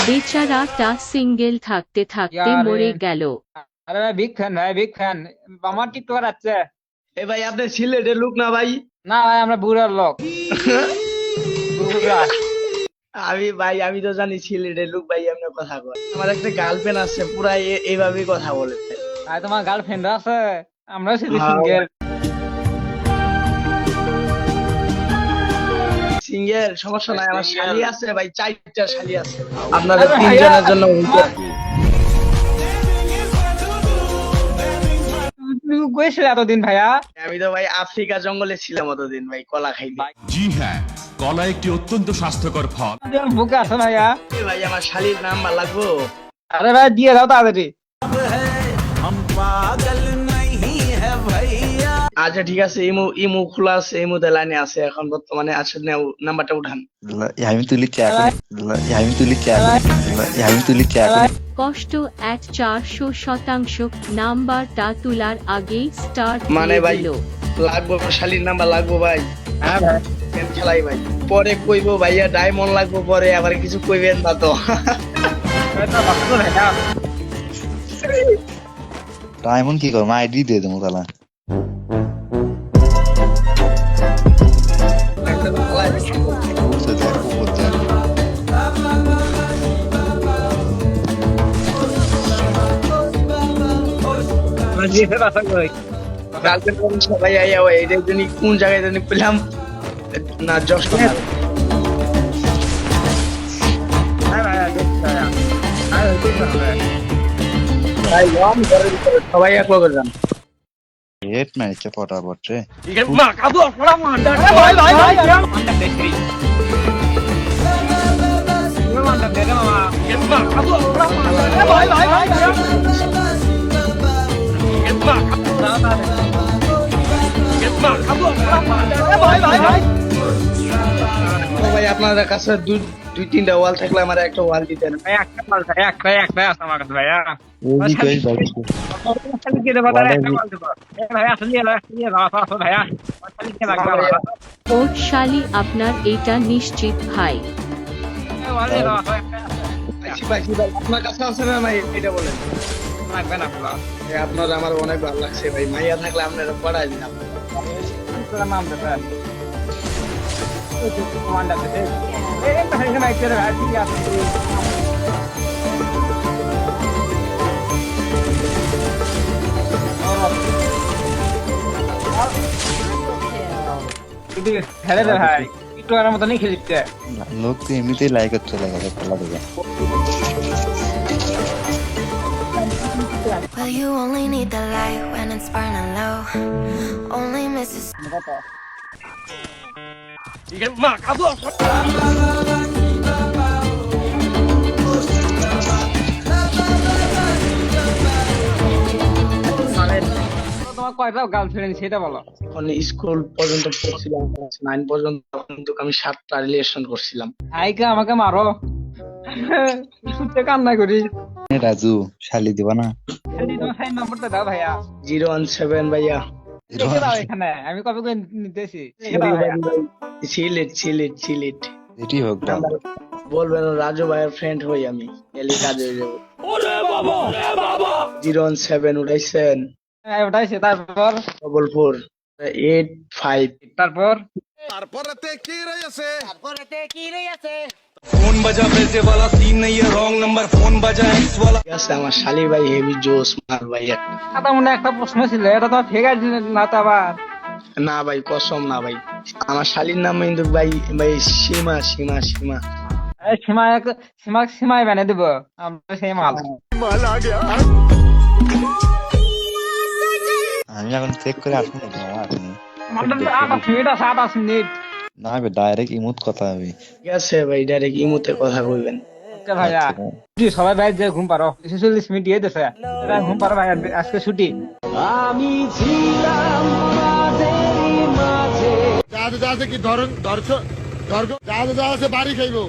বেচারাটা single থাকতে থাকতে মরে গেল। আরে ভাই বিগ ফ্যান ভাই, বিগ ফ্যান। আমার টিকটকার আছে। এ ভাই আপনি সিলেটের লোক না ভাই? না ভাই, আমরা বুড়ার লোক। বুড়া। আমি তো জানি সিলেটের লোক ভাই, আপনার কথা কয়। আমার একটা গার্লফ্রেন্ড আছে, পুরা এইভাবেই কথা বলে। ভাই তোমার গার্লফ্রেন্ড আছে? আমরা শুধু হ্যাঁ। সিঙ্গেল। সিঙ্গেল সমস্যা নাই, আমার শালি আছে ভাই, 4টা শালি আছে। আপনাদের 3 জনের জন্য তুমি গেছিলে এতদিন ভাইয়া? আমি তো ভাই আফ্রিকা জঙ্গলে ছিলাম অতদিন ভাই, কলা খাইতে। জি হ্যাঁ, কলা একটি অত্যন্ত স্বাস্থ্যকর ফল। বুকে আছে ভাইয়া? ভাই আমার শালির নাম্বার লাগবো? আরে ভাই দিয়ে দাও তাড়াতাড়ি। আচ্ছা ঠিক আছে, ইমু খোলা আছে, ইমুতে লাইনে আছে এখন বর্তমানে। আচ্ছা নাম্বারটা উঠান। কষ্ট 1/400% নাম্বারটা তোলার আগেই স্টার্ট মানে দিয়ে ভাই দিল। লাগবো, শালির নাম্বার লাগবো ভাই। হ্যাঁ ভাই। গেম খেলাই ভাই, পরে কইবো ভাইয়া ডায়মন্ড লাগবো, পরে আবার কিছু কইবেন না তো। ডায়মন্ড কি করবো, আইডি দিয়ে দেবো তাহলে। সবাই আইয়া এটার জন্য কোন জায়গায় জানি পেলাম না, যশ সবাই এক লগে যান। হেড মারিছে ফটাফট রে। ভাই আপনাদের কাছে 2-3টা ওয়াল থাকলে আমার একটা ওয়াল দিতেন। ওর শালি আপনার এটা নিশ্চিত ভাই। আপনার কাছে আছে না ভাই, এটা বলেন। আপনার আমার অনেক ভালো লাগছে ভাই, মাইয়া থাকলে আপনারা পড়াই দিলাম। খেলে দে ভাই, টিকটকারের মতনই খেলিচ্ছে। লোক তো এমনিতেই লাইক হচ্ছে খেলা দেখে। Well, you only need the light when it's burning low. Only misses. তোমার কয়টা গার্লফ্রেন্ড সেটা বলো। এখন স্কুল পর্যন্ত পড়ছিলাম, 9 পর্যন্ত, কিন্তু আমি 7টা রিলেশন করছিলাম। আইকা আমাকে মারো, শুনতে কান্না করি। রাজু শালি দিবা না? তোমার সাইন নম্বরটা দাও ভাইয়া। 017 ভাইয়া। লিখে দাও এখানে, আমি কপি করে নিতেছি। সিলেট এটি হোক না। বলবেন রাজু ভাইয়ের ফ্রেন্ড হই আমি, এলি কাজ হয়ে যাবো। 017 উঠাইছেন? হ্যাঁ ওটাইছে। তারপর 4485। তারপর फोन बजा पैसे वाला सीन नहीं है, रॉन्ग नंबर फोन बजा एक्स वाला। ঠিক আছে, আমার শালি ভাই হেভি জোস মাল ভাই। আদা মনে একটা প্রশ্ন ছিল, এটা তোমার ফেক আইডি না তো আবার? না ভাই কসম না ভাই, আমার শালির নাম কিন্তু ভাই সীমা। এই সীমায় বানিয়ে দেবো আমরা সেই মাল। আমি এখন চেক করে আসবো না আপনি। 8 মিনিট। না হবে ডাইরেক্ট ইমোট কথা হবে। ঠিক আছে ভাই, ডাইরেক্ট ইমুতে কথা কইবেন। ওকে ভাইয়া, ছুটি সবাই ভাই যে ঘুম পারো, 46 মিনিট দিয়ে দেছে। ঘুম পারো ভাই, আজকে ছুটি। আমি ছিলাম মাঝে যা কি ধরন দর্শক বাড়ি খাইবো।